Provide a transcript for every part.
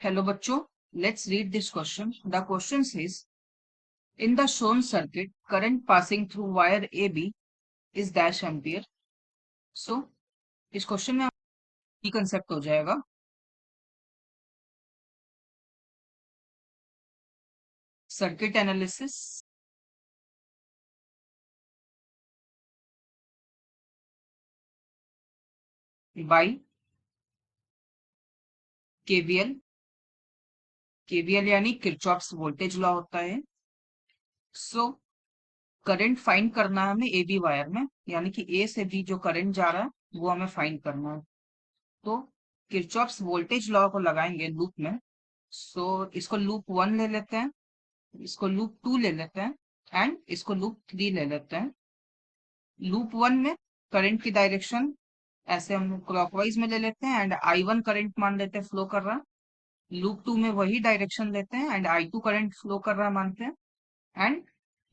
Hello बच्चों, let's read this question. The question says, in the shown circuit, current passing through wire AB is dash ampere. So, इस question में की concept हो जाएगा circuit analysis bye KVL. KVL यानी Kirchhoff's voltage law होता है। So current find करना है हमें AB वायर में, यानी कि A से B जो करंट जा रहा है वो हमें फाइंड करना है। तो किरचॉफ्स वोल्टेज लॉ को लगाएंगे लूप में। सो इसको लूप 1 ले लेते हैं, इसको लूप 2 ले लेते हैं एंड इसको लूप 3 ले लेते हैं। लूप 1 में करंट की डायरेक्शन ऐसे हम क्लॉकवाइज में ले लेते हैं एंड I1 करंट मान लेते हैं फ्लो कर रहा है। लूप 2 में वही डायरेक्शन लेते हैं एंड I2 करंट फ्लो कर रहा है मानते हैं एंड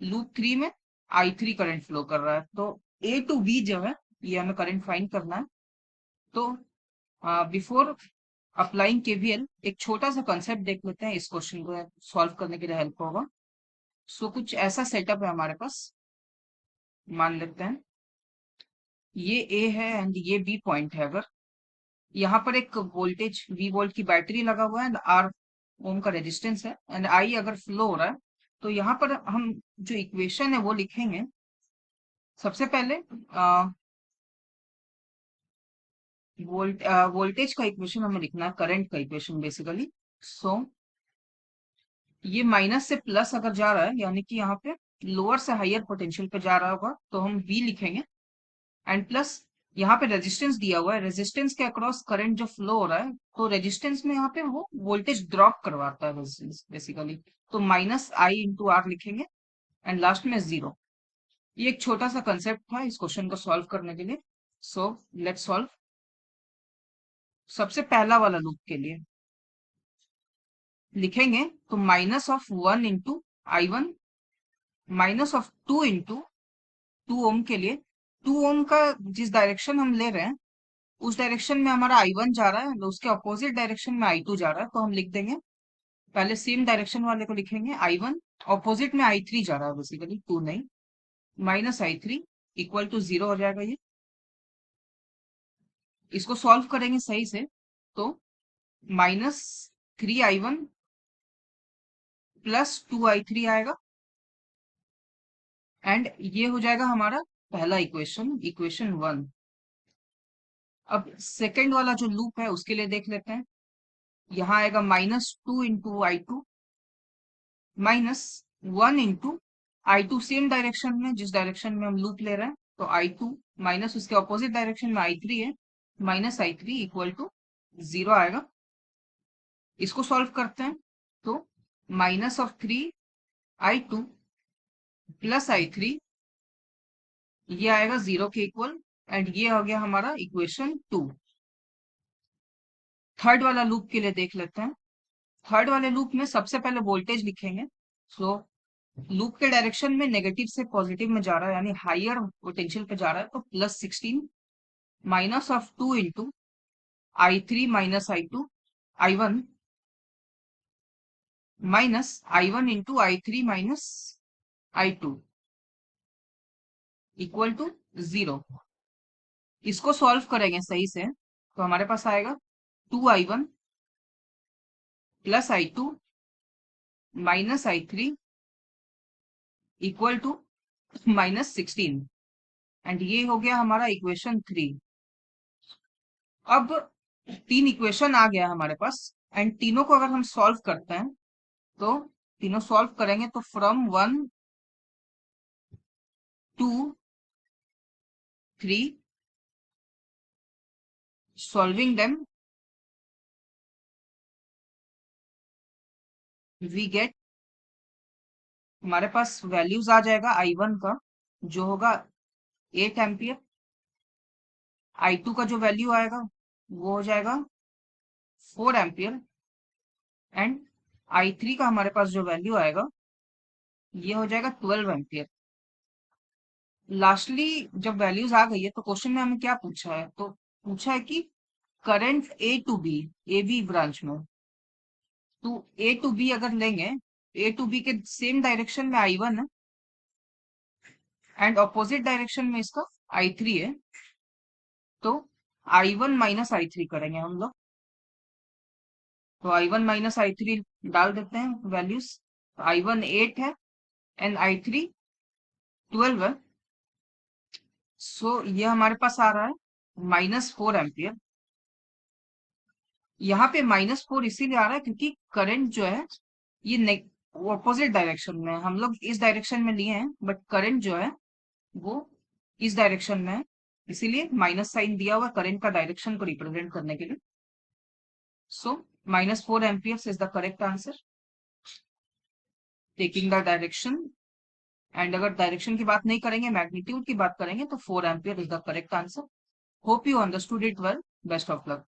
लूप 3 में I3 करंट फ्लो कर रहा है। तो A टू B जो है ये हमें करंट फाइंड करना है। तो बिफोर अप्लाइंग केवीएल एक छोटा सा कंसेप्ट देख लेते हैं, इस क्वेश्चन को सॉल्व करने के लिए हेल्प होगा। सो कुछ ऐसा सेटअप है हमारे पास, मान लेते हैं ये ए है एंड ये बी पॉइंट है। अगर यहाँ पर एक वोल्टेज वी वोल्ट की बैटरी लगा हुआ है एंड आर ओम का रेजिस्टेंस है एंड आई अगर फ्लो हो रहा है, तो यहाँ पर हम जो इक्वेशन है वो लिखेंगे। सबसे पहले वोल्टेज का इक्वेशन हमें लिखना है, करंट का इक्वेशन बेसिकली। सो ये माइनस से प्लस अगर जा रहा है, यानी कि यहाँ पे लोअर से हायर पोटेंशियल पे जा रहा होगा, तो हम वी लिखेंगे एंड प्लस यहाँ पे रेजिस्टेंस दिया हुआ है, रेजिस्टेंस के अक्रॉस करंट जो फ्लो हो रहा है, तो रेजिस्टेंस में यहाँ पे वो वोल्टेज ड्रॉप करवाता है बेसिकली। तो माइनस आई इंटू आर लिखेंगे एंड लास्ट में जीरो। ये एक छोटा सा कंसेप्ट था इस क्वेश्चन को सॉल्व करने के लिए। So let's solve. सबसे पहला वाला लूप के लिए लिखेंगे तो minus of 1 into I1 minus of 2 into 2 ओम के लिए 2 ओम का जिस डायरेक्शन हम ले रहे हैं उस डायरेक्शन में हमारा I1 जा रहा है, तो उसके अपोजिट डायरेक्शन में I2 जा रहा है, तो हम लिख देंगे पहले सेम डायरेक्शन वाले को लिखेंगे I1, अपोजिट में I3 जा रहा है बेसिकली, 2 नहीं, माइनस I3 इक्वल टू 0 हो जाएगा ये। इसको सॉल्व करेंगे सही से तो माइनस 3I1 प्लस 2I3 आएगा एंड ये हो जाएगा हमारा पहला इक्वेशन, इक्वेशन 1। अब सेकेंड वाला जो लूप है उसके लिए देख लेते हैं। यहाँ आएगा minus 2 into I2 minus 1 into I2 same direction में जिस डायरेक्शन में हम लूप ले रहे हैं, तो I2 माइनस उसके ऑपोजिट डायरेक्शन में I3 है, माइनस I3 इक्वल टू 0 आएगा। इसको सॉल्व करते हैं तो minus of 3I2 plus I3 ये आएगा 0 के इक्वल एंड ये हो गया हमारा इक्वेशन 2। थर्ड वाला लूप के लिए देख लेते हैं। थर्ड वाले लूप में सबसे पहले वोल्टेज लिखेंगे। सो लूप के डायरेक्शन में नेगेटिव से पॉजिटिव में जा रहा है, यानी हायर पोटेंशियल पे जा रहा है, तो plus 16 minus of 2 into I3 minus I2 I1 minus I1 into I3 minus I2 equal to 0। इसको सॉल्व करेंगे सही से तो हमारे पास आएगा 2I1 plus I2 minus I3 equal to minus 16 and ये हो गया हमारा इक्वेशन 3। अब तीन इक्वेशन आ गया हमारे पास एंड तीनों को अगर हम सॉल्व करते हैं तो तीनों सॉल्व करेंगे तो from 1 2 3 solving them we get, हमारे पास वैल्यूज आ जाएगा I1 का जो होगा 8 एम्पियर, I2 का जो वैल्यू आएगा वो हो जाएगा 4 एम्पियर एंड I3 का हमारे पास जो वैल्यू आएगा ये हो जाएगा 12 एम्पियर। लास्टली जब वैल्यूज आ गई है तो क्वेश्चन में हमें क्या पूछा है, तो पूछा है कि current A to B, AB branch में तो ए टू बी अगर लेंगे, ए टू बी के सेम डायरेक्शन में I1 है एंड ऑपोजिट डायरेक्शन में इसका I3 है, तो I1 माइनस I3 करेंगे हम लोग। तो I1 माइनस I3 डाल देते हैं वैल्यूज। I1 8 है एंड I3 12 है। सो ये हमारे पास आ रहा है -4 एम्पियर। यहाँ पे -4 इसीलिए आ रहा है क्योंकि करंट जो है ये ऑपोजिट डायरेक्शन में है। हम लोग इस डायरेक्शन में लिए हैं बट करंट जो है वो इस डायरेक्शन में है, इसीलिए माइनस साइन दिया हुआ करंट का डायरेक्शन को रिप्रेजेंट करने के लिए। सो -4 amperes is the correct answer taking the direction. And अगर डायरेक्शन की बात नहीं करेंगे, मैग्नीट्यूड की बात करेंगे, तो 4 ampere is the correct answer. Hope you understood it well. Best of luck.